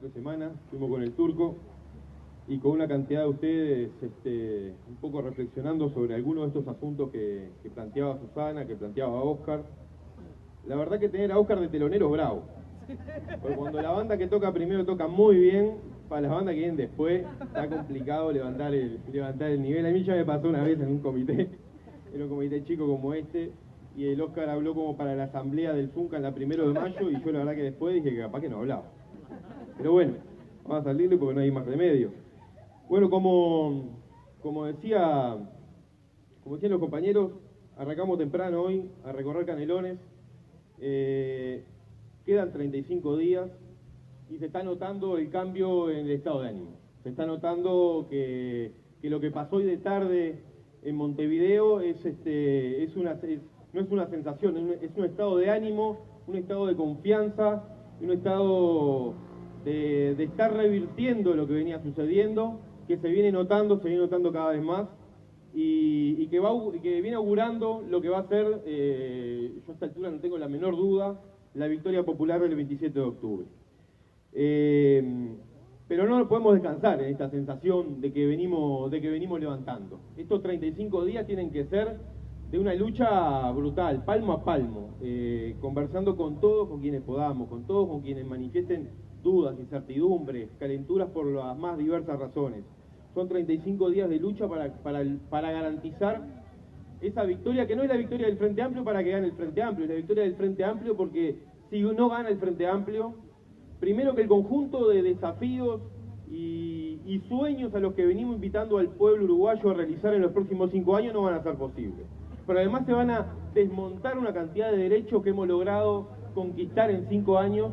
3 semanas, estuvimos con el Turco y con una cantidad de ustedes un poco reflexionando sobre algunos de estos asuntos que planteaba Susana, que planteaba Oscar. La verdad que tener a Oscar de telonero es bravo, porque cuando la banda que toca primero toca muy bien, para las bandas que vienen después está complicado levantar el nivel. A mí ya me pasó una vez en un comité chico como este, y el Oscar habló como para la asamblea del FUNCA en la 1 de mayo, y yo la verdad que después dije que capaz que no hablaba. Pero bueno, vamos a salirle porque no hay más remedio. Bueno, como decían los compañeros, arrancamos temprano hoy a recorrer Canelones. Quedan 35 días y se está notando el cambio en el estado de ánimo. Se está notando que lo que pasó hoy de tarde en Montevideo no es una sensación, es un estado de ánimo, un estado de confianza, un estado de estar revirtiendo lo que venía sucediendo, que se viene notando cada vez más, y que viene augurando lo que va a ser, yo a esta altura no tengo la menor duda, la victoria popular del 27 de octubre. Pero no podemos descansar en esta sensación de que venimos levantando. Estos 35 días tienen que ser de una lucha brutal, palmo a palmo, conversando con todos, con quienes podamos, con todos, con quienes manifiesten dudas, incertidumbres, calenturas por las más diversas razones. Son 35 días de lucha para garantizar esa victoria, que no es la victoria del Frente Amplio para que gane el Frente Amplio, es la victoria del Frente Amplio porque si no gana el Frente Amplio, primero que el conjunto de desafíos y sueños a los que venimos invitando al pueblo uruguayo a realizar en los próximos 5 años no van a ser posibles. Pero además se van a desmontar una cantidad de derechos que hemos logrado conquistar en 15 años,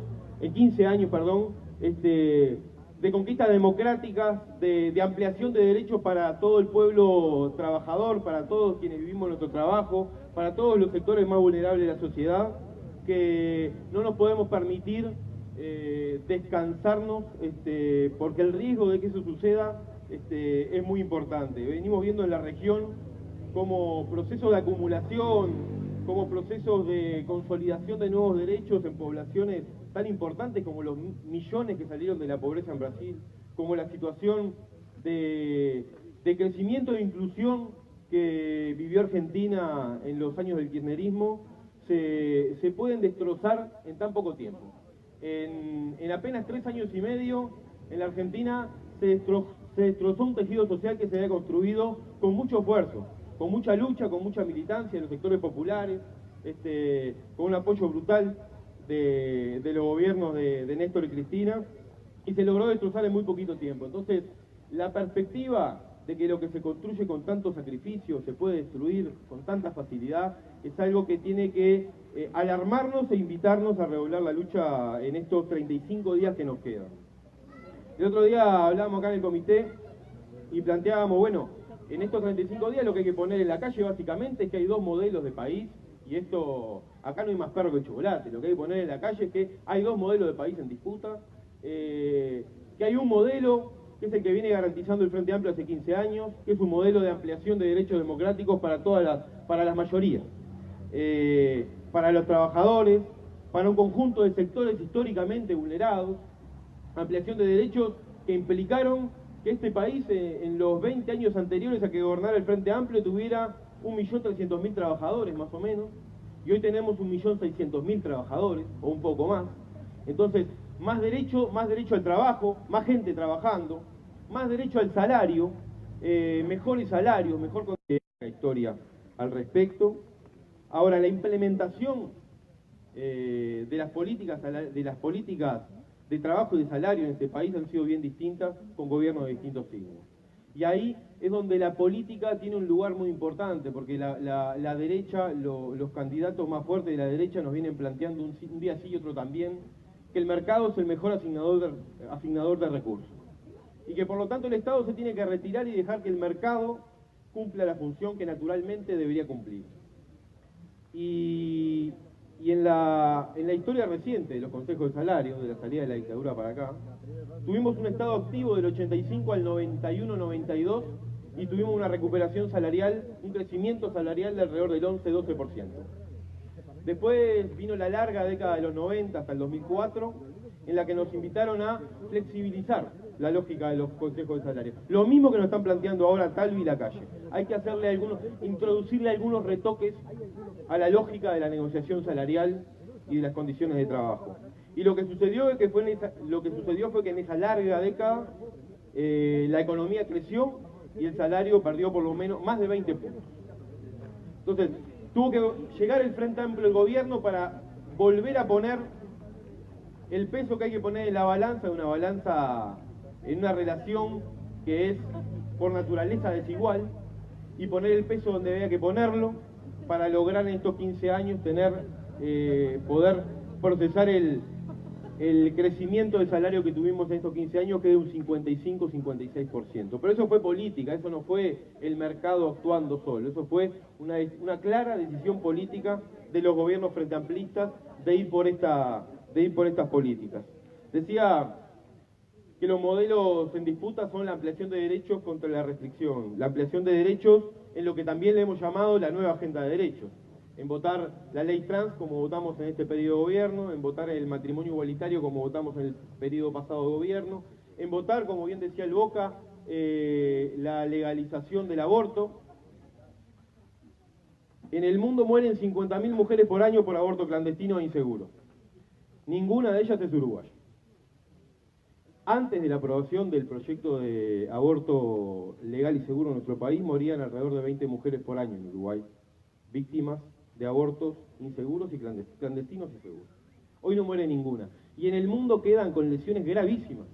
de conquistas democráticas, de ampliación de derechos para todo el pueblo trabajador, para todos quienes vivimos nuestro trabajo, para todos los sectores más vulnerables de la sociedad, que no nos podemos permitir descansarnos, porque el riesgo de que eso suceda es muy importante. Venimos viendo en la región como procesos de acumulación, como procesos de consolidación de nuevos derechos en poblaciones tan importantes como los millones que salieron de la pobreza en Brasil, como la situación de crecimiento e inclusión que vivió Argentina en los años del kirchnerismo, se pueden destrozar en tan poco tiempo. En apenas 3 años y medio, en la Argentina se destrozó un tejido social que se había construido con mucho esfuerzo, con mucha lucha, con mucha militancia de los sectores populares, con un apoyo brutal de los gobiernos de Néstor y Cristina, y se logró destrozar en muy poquito tiempo. Entonces, la perspectiva de que lo que se construye con tanto sacrificio se puede destruir con tanta facilidad es algo que tiene que alarmarnos e invitarnos a redoblar la lucha en estos 35 días que nos quedan. El otro día hablábamos acá en el comité y planteábamos, bueno, en estos 35 días lo que hay que poner en la calle básicamente es que hay 2 modelos de país, y esto, acá no hay más perro que chocolate, lo que hay que poner en la calle es que hay 2 modelos de país en disputa, que hay un modelo que es el que viene garantizando el Frente Amplio hace 15 años, que es un modelo de ampliación de derechos democráticos para las mayorías, para los trabajadores, para un conjunto de sectores históricamente vulnerados, ampliación de derechos que implicaron que este país en los 20 años anteriores a que gobernara el Frente Amplio tuviera 1.300.000 trabajadores más o menos, y hoy tenemos 1.600.000 trabajadores, o un poco más. Entonces, más derecho al trabajo, más gente trabajando, más derecho al salario, mejores salarios, mejor la historia al respecto. Ahora, la implementación de las políticas de trabajo y de salario en este país han sido bien distintas con gobiernos de distintos signos. Y ahí es donde la política tiene un lugar muy importante, porque la derecha, los candidatos más fuertes de la derecha nos vienen planteando un día sí y otro también, que el mercado es el mejor asignador de recursos. Y que por lo tanto el Estado se tiene que retirar y dejar que el mercado cumpla la función que naturalmente debería cumplir. Y en la historia reciente de los consejos de salario, de la salida de la dictadura para acá, tuvimos un estado activo del 85 al 91-92 y tuvimos una recuperación salarial, un crecimiento salarial de alrededor del 11-12%. Después vino la larga década de los 90 hasta el 2004 en la que nos invitaron a flexibilizar la lógica de los consejos de salario. Lo mismo que nos están planteando ahora Talvi y Lacalle. Hay que introducirle algunos retoques a la lógica de la negociación salarial y de las condiciones de trabajo. Y lo que sucedió fue que en esa larga década la economía creció y el salario perdió por lo menos más de 20 puntos. Entonces, tuvo que llegar el Frente Amplio del gobierno para volver a poner el peso que hay que poner en la balanza, en una relación que es por naturaleza desigual, y poner el peso donde había que ponerlo para lograr en estos 15 años poder procesar el crecimiento del salario que tuvimos en estos 15 años, que es de un 55-56%. Pero eso fue política, eso no fue el mercado actuando solo, eso fue una clara decisión política de los gobiernos frenteamplistas de ir por estas políticas. Decía que los modelos en disputa son la ampliación de derechos contra la restricción, la ampliación de derechos en lo que también le hemos llamado la nueva agenda de derechos, en votar la ley trans como votamos en este periodo de gobierno, en votar el matrimonio igualitario como votamos en el periodo pasado de gobierno, en votar, como bien decía el Boca, la legalización del aborto. En el mundo mueren 50.000 mujeres por año por aborto clandestino e inseguro. Ninguna de ellas es uruguaya. Antes de la aprobación del proyecto de aborto legal y seguro en nuestro país, morían alrededor de 20 mujeres por año en Uruguay, víctimas de abortos inseguros y clandestinos y seguros. Hoy no muere ninguna. Y en el mundo quedan con lesiones gravísimas.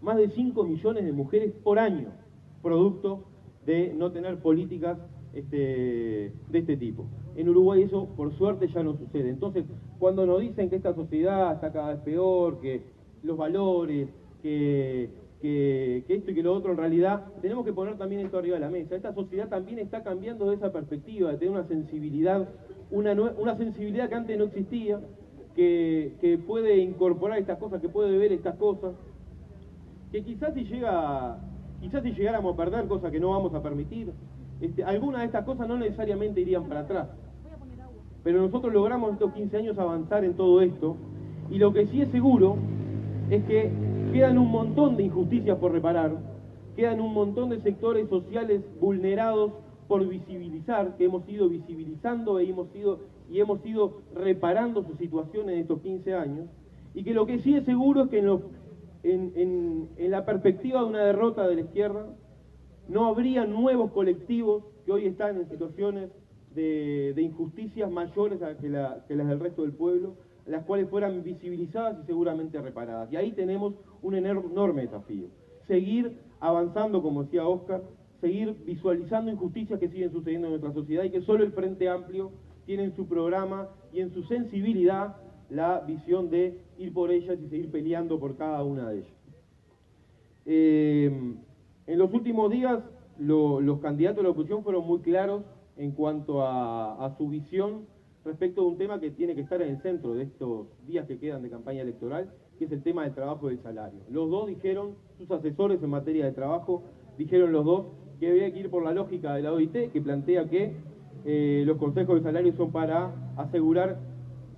Más de 5 millones de mujeres por año, producto de no tener políticas de este tipo. En Uruguay eso, por suerte, ya no sucede. Entonces, cuando nos dicen que esta sociedad está cada vez peor, que los valores, que esto y que lo otro, en realidad tenemos que poner también esto arriba de la mesa. Esta sociedad también está cambiando de esa perspectiva, de tener una sensibilidad, una sensibilidad que antes no existía, que puede incorporar estas cosas, que puede ver estas cosas, que quizás si llegáramos a perder, cosas que no vamos a permitir, algunas de estas cosas no necesariamente irían para atrás. Pero nosotros logramos estos 15 años avanzar en todo esto, y lo que sí es seguro es que quedan un montón de injusticias por reparar, quedan un montón de sectores sociales vulnerados por visibilizar, que hemos ido visibilizando y hemos ido reparando su situación en estos 15 años, y que lo que sí es seguro es que en la perspectiva de una derrota de la izquierda, no habría nuevos colectivos que hoy están en situaciones de injusticias mayores que las del resto del pueblo, las cuales fueran visibilizadas y seguramente reparadas. Y ahí tenemos un enorme desafío. Seguir avanzando, como decía Oscar, seguir visualizando injusticias que siguen sucediendo en nuestra sociedad y que solo el Frente Amplio tiene en su programa y en su sensibilidad la visión de ir por ellas y seguir peleando por cada una de ellas. En los últimos días los candidatos de la oposición fueron muy claros en cuanto a su visión respecto de un tema que tiene que estar en el centro de estos días que quedan de campaña electoral, que es el tema del trabajo y del salario. Los dos dijeron, sus asesores en materia de trabajo, dijeron los dos que había que ir por la lógica de la OIT, que plantea que los consejos de salario son para asegurar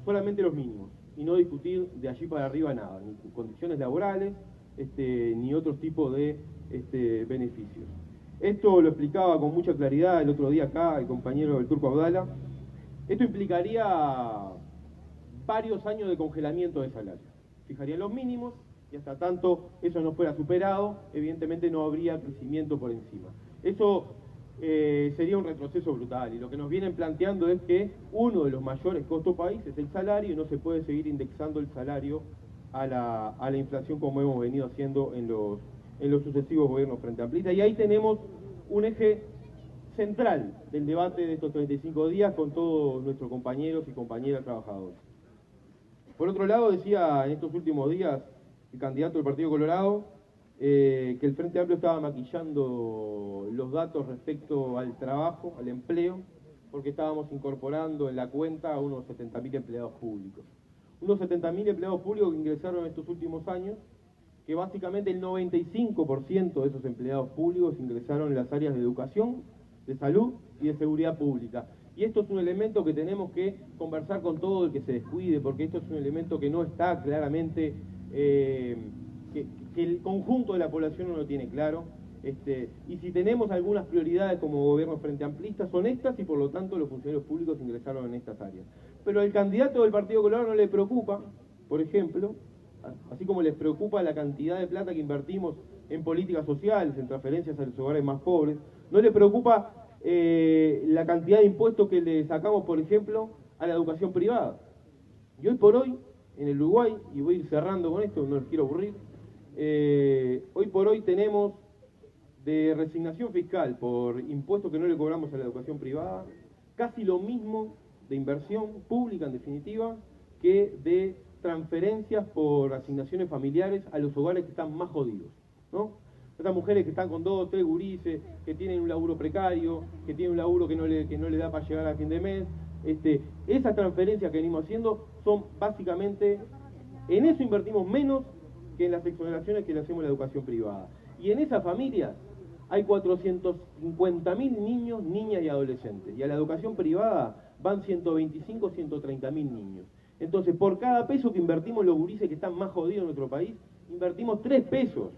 solamente los mínimos y no discutir de allí para arriba nada, ni condiciones laborales, ni otro tipo de beneficios. Esto lo explicaba con mucha claridad el otro día acá el compañero del Turco Abdala. Esto implicaría varios años de congelamiento de salario. Fijarían los mínimos y hasta tanto eso no fuera superado, evidentemente no habría crecimiento por encima. Eso sería un retroceso brutal, y lo que nos vienen planteando es que uno de los mayores costos país es el salario y no se puede seguir indexando el salario a la inflación como hemos venido haciendo en los sucesivos gobiernos frente amplistas. Y ahí tenemos un eje central del debate de estos 35 días con todos nuestros compañeros y compañeras trabajadores. Por otro lado, decía en estos últimos días el candidato del Partido Colorado que el Frente Amplio estaba maquillando los datos respecto al trabajo, al empleo, porque estábamos incorporando en la cuenta a unos 70.000 empleados públicos. Unos 70.000 empleados públicos que ingresaron en estos últimos años, que básicamente el 95% de esos empleados públicos ingresaron en las áreas de educación, de salud y de seguridad pública. Y esto es un elemento que tenemos que conversar con todo el que se descuide, porque esto es un elemento que no está claramente que el conjunto de la población no lo tiene claro. Y si tenemos algunas prioridades como gobierno frente amplista, son estas y por lo tanto los funcionarios públicos ingresaron en estas áreas. Pero al candidato del Partido Colorado no le preocupa, por ejemplo, así como les preocupa la cantidad de plata que invertimos en políticas sociales, en transferencias a los hogares más pobres, no le preocupa la cantidad de impuestos que le sacamos, por ejemplo, a la educación privada. Y hoy por hoy, en el Uruguay, y voy a ir cerrando con esto, no les quiero aburrir, hoy por hoy tenemos de resignación fiscal por impuestos que no le cobramos a la educación privada, casi lo mismo de inversión pública, en definitiva, que de transferencias por asignaciones familiares a los hogares que están más jodidos, ¿no? Estas mujeres que están con 2 o 3 gurises, que tienen un laburo precario, que tienen un laburo que no le da para llegar a fin de mes, esas transferencias que venimos haciendo son básicamente, en eso invertimos menos que en las exoneraciones que le hacemos a la educación privada. Y en esas familias hay 450.000 niños, niñas y adolescentes. Y a la educación privada van 125, 130.000 niños. Entonces, por cada peso que invertimos los gurises que están más jodidos en nuestro país, invertimos 3 pesos,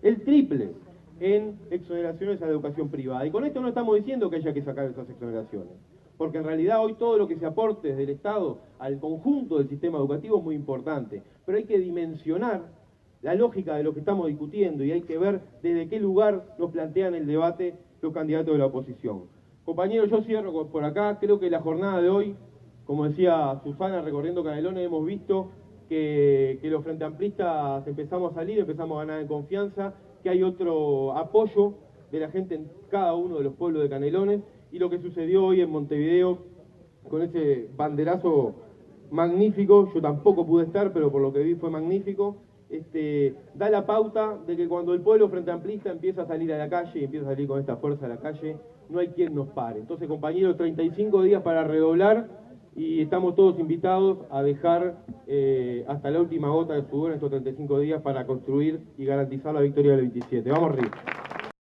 el triple, en exoneraciones a la educación privada. Y con esto no estamos diciendo que haya que sacar esas exoneraciones, porque en realidad hoy todo lo que se aporte desde el Estado al conjunto del sistema educativo es muy importante. Pero hay que dimensionar la lógica de lo que estamos discutiendo y hay que ver desde qué lugar nos plantean el debate los candidatos de la oposición. Compañeros, yo cierro por acá. Creo que la jornada de hoy, como decía Susana, recorriendo Canelones, hemos visto que los frente amplistas empezamos a salir, empezamos a ganar en confianza, que hay otro apoyo de la gente en cada uno de los pueblos de Canelones, y lo que sucedió hoy en Montevideo con ese banderazo magnífico, yo tampoco pude estar, pero por lo que vi fue magnífico, da la pauta de que cuando el pueblo frente amplista empieza a salir a la calle y empieza a salir con esta fuerza a la calle, no hay quien nos pare. Entonces, compañeros, 35 días para redoblar y estamos todos invitados a dejar hasta la última gota de sudor en estos 35 días para construir y garantizar la victoria del 27. Vamos arriba.